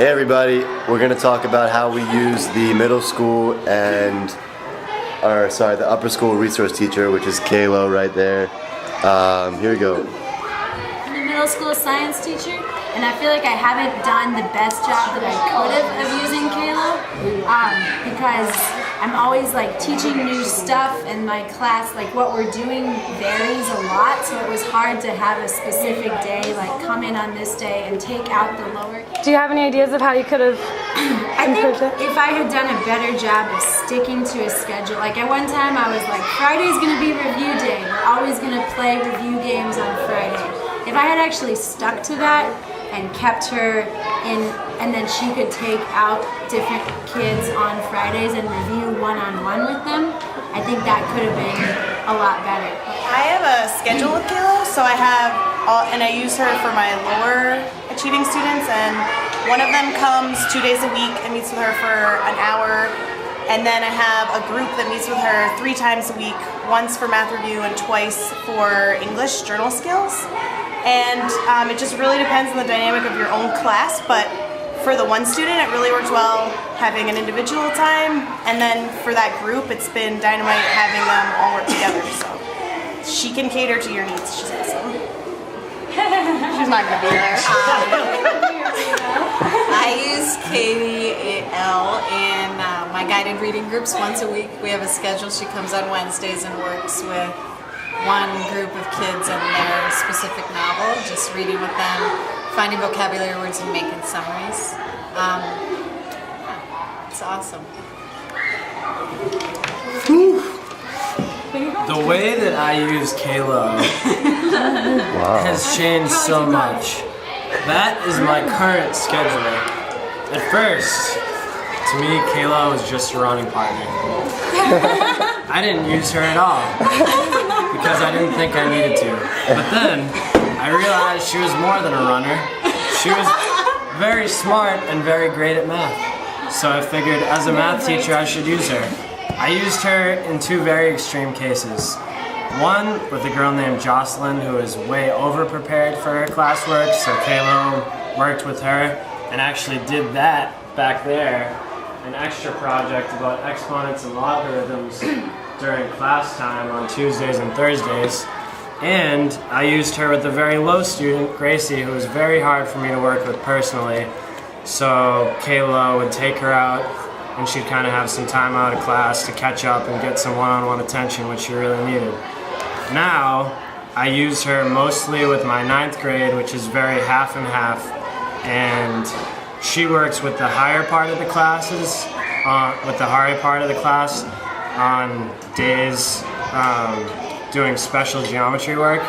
Hey everybody, we're going to talk about how we use the middle school and, the upper school resource teacher, which is Kayla right there. Here we go. I'm a middle school science teacher, and I feel like I haven't done the best job that I could have of using Kayla, because I'm always like teaching new stuff, and my class, like what we're doing varies a lot, so it was hard to have a specific day, like come in on this day and take out the lower. Do you have any ideas of how you could have improved it? If I had done a better job of sticking to a schedule, like at one time I was like, Friday's gonna be review day, we're always gonna play review games on Friday. If I had actually stuck to that and kept her in, and then she could take out different kids on Fridays and review one-on-one with them, I think that could have been a lot better. I have a schedule with Kayla, so I have and I use her for my lower achieving students, and one of them comes 2 days a week and meets with her for an hour, and then I have a group that meets with her 3 times a week, once for math review and twice for English journal skills. And it just really depends on the dynamic of your own class, but for the one student it really works well having an individual time, and then for that group it's been dynamite having them all work together, so she can cater to your needs. She's awesome. She's not going to be there. I use KDL in my guided reading groups once a week. We have a schedule. She comes on Wednesdays and works with one group of kids and their specific novel, just reading with them, finding vocabulary words and making summaries. It's awesome. The way that I use Kayla has changed so much. That is my current schedule. At first, to me, Kayla was just a running partner. I didn't use her at all because I didn't think I needed to. But then I realized she was more than a runner. She was very smart and very great at math. So I figured as a math teacher I should use her. I used her in 2 very extreme cases. One with a girl named Jocelyn who was way over prepared for her classwork, so Kayla worked with her and actually did that back there, an extra project about exponents and logarithms during class time on Tuesdays and Thursdays. And I used her with a very low student, Gracie, who was very hard for me to work with personally. So Kayla would take her out and she'd kind of have some time out of class to catch up and get some one-on-one attention, which she really needed. Now, I use her mostly with my 9th grade, which is very half and half, and she works with the higher part of the classes, on days doing special geometry work,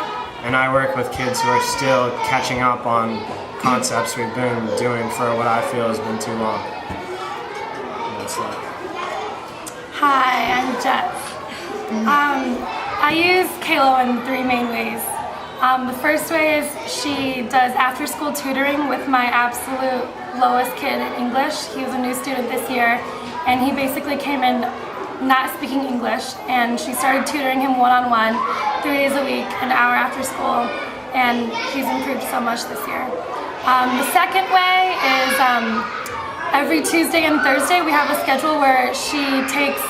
and I work with kids who are still catching up on concepts we've been doing for what I feel has been too long. That's that. Hi, I'm Jess. I use Kayla in 3 main ways. The first way is she does after-school tutoring with my absolute lowest kid in English. He was a new student this year, and he basically came in not speaking English, and she started tutoring him one-on-one 3 days a week, an hour after school, and he's improved so much this year. The second way is every Tuesday and Thursday we have a schedule where she takes,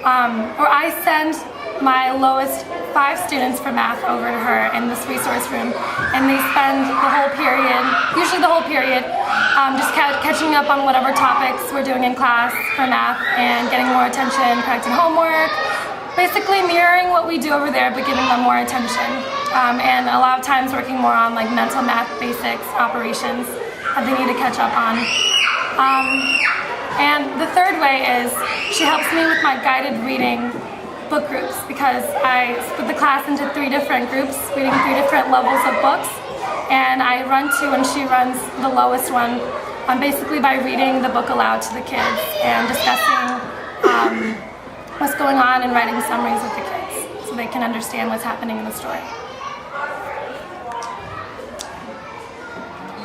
or I send my lowest 5 students for math over to her in this resource room, and they spend the whole period, usually the whole period, just catching up on whatever topics we're doing in class for math and getting more attention, correcting homework, basically mirroring what we do over there but giving them more attention, and a lot of times working more on like mental math basics, operations that they need to catch up on. And the third way is she helps me with my guided reading book groups, because I split the class into 3 different groups, reading 3 different levels of books, and I run 2 and she runs the lowest one, basically by reading the book aloud to the kids and discussing what's going on and writing summaries with the kids so they can understand what's happening in the story.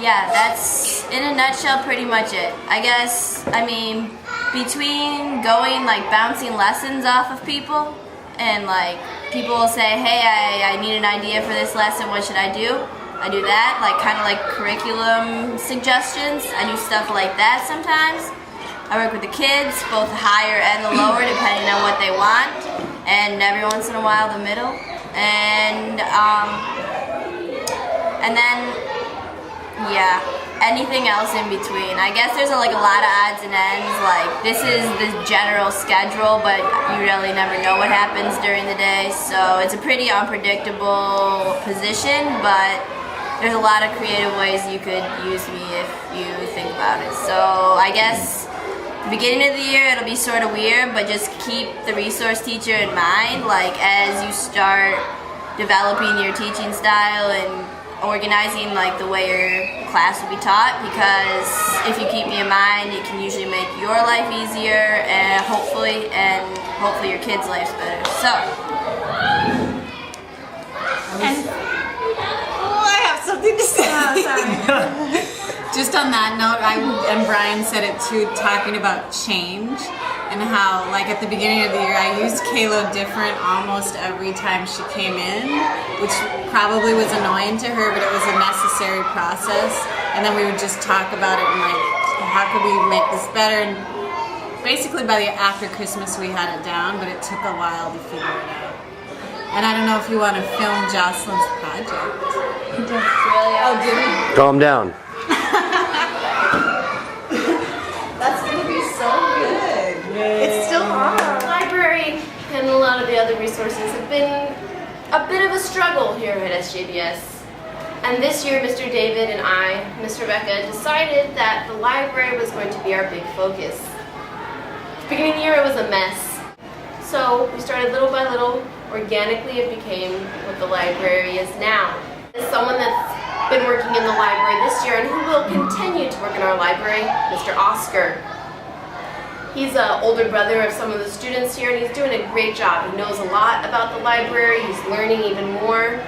Yeah, that's in a nutshell pretty much it. I mean, between going like bouncing lessons off of people and like people will say, hey, I need an idea for this lesson, what should I do? I do that, like kind of like curriculum suggestions. I do stuff like that sometimes. I work with the kids, both the higher and the lower, depending on what they want, and every once in a while the middle. And then, yeah, anything else in between. I guess there's like a lot of odds and ends. Like this is the general schedule, but you really never know what happens during the day. So it's a pretty unpredictable position, but there's a lot of creative ways you could use me if you think about it. So I guess beginning of the year it'll be sort of weird, but just keep the resource teacher in mind, like as you start developing your teaching style and organizing like the way your class will be taught, because if you keep me in mind, it can usually make your life easier and hopefully your kids' lives better. So I have something to say. Oh, sorry. Just on that note, and Brian said it too, talking about change and how, like at the beginning of the year, I used Kayla different almost every time she came in, which probably was annoying to her, but it was a necessary process. And then we would just talk about it and like, how could we make this better? And basically after Christmas we had it down, but it took a while to figure it out. And I don't know if you want to film Jocelyn's project. Oh, did we? Calm down. That's gonna be so good. It's still on. The library and a lot of the other resources have been a bit of a struggle here at SJBS. And this year, Mr. David and I, Miss Rebecca, decided that the library was going to be our big focus. At the beginning of the year, it was a mess. So we started little by little. Organically, it became what the library is now. As someone that's been working in the library this year and who will continue to work in our library, Mr. Oscar. He's an older brother of some of the students here, and he's doing a great job. He knows a lot about the library. He's learning even more.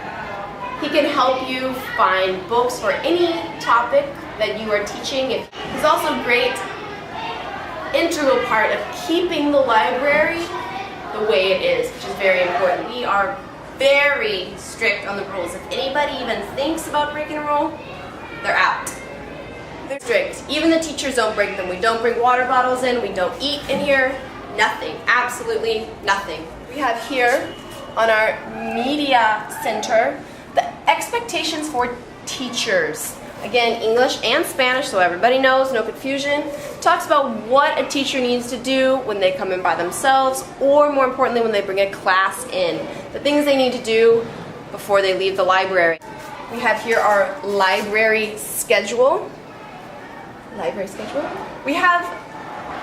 He can help you find books for any topic that you are teaching. He's also a great integral part of keeping the library the way it is, which is very important. We are very strict on the rules. If anybody even thinks about breaking a rule, they're out. They're strict. Even the teachers don't break them. We don't bring water bottles in. We don't eat in here. Nothing. Absolutely nothing. We have here on our media center the expectations for teachers. Again, English and Spanish, so everybody knows, no confusion. Talks about what a teacher needs to do when they come in by themselves, or more importantly, when they bring a class in. The things they need to do before they leave the library. We have here our library schedule. We have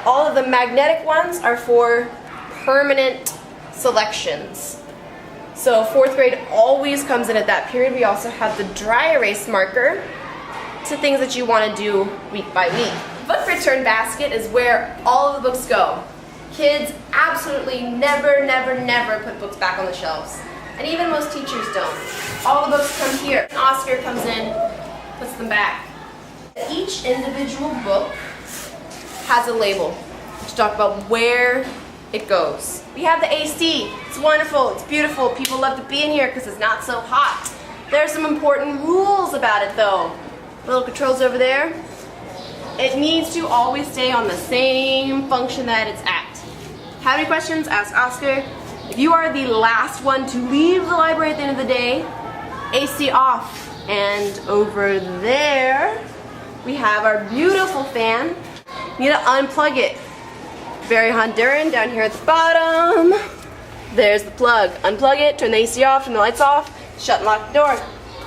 all of the magnetic ones are for permanent selections. So 4th grade always comes in at that period. We also have the dry erase marker to things that you want to do week by week. Book return basket is where all of the books go. Kids absolutely never, never, never put books back on the shelves. And even most teachers don't. All the books come here. Oscar comes in, puts them back. Each individual book has a label to talk about where it goes. We have the AC. It's wonderful, it's beautiful. People love to be in here because it's not so hot. There are some important rules about it though. Little controls over there. It needs to always stay on the same function that it's at. Have any questions? Ask Oscar. If you are the last one to leave the library at the end of the day, AC off. And over there, we have our beautiful fan. You need to unplug it. Very Honduran down here at the bottom. There's the plug. Unplug it, turn the AC off, turn the lights off, shut and lock the door.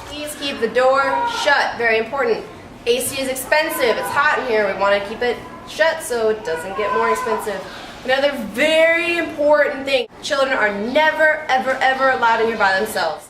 Please keep the door shut, very important. AC is expensive, it's hot in here. We want to keep it shut so it doesn't get more expensive. Another very important thing, children are never, ever, ever allowed in here by themselves.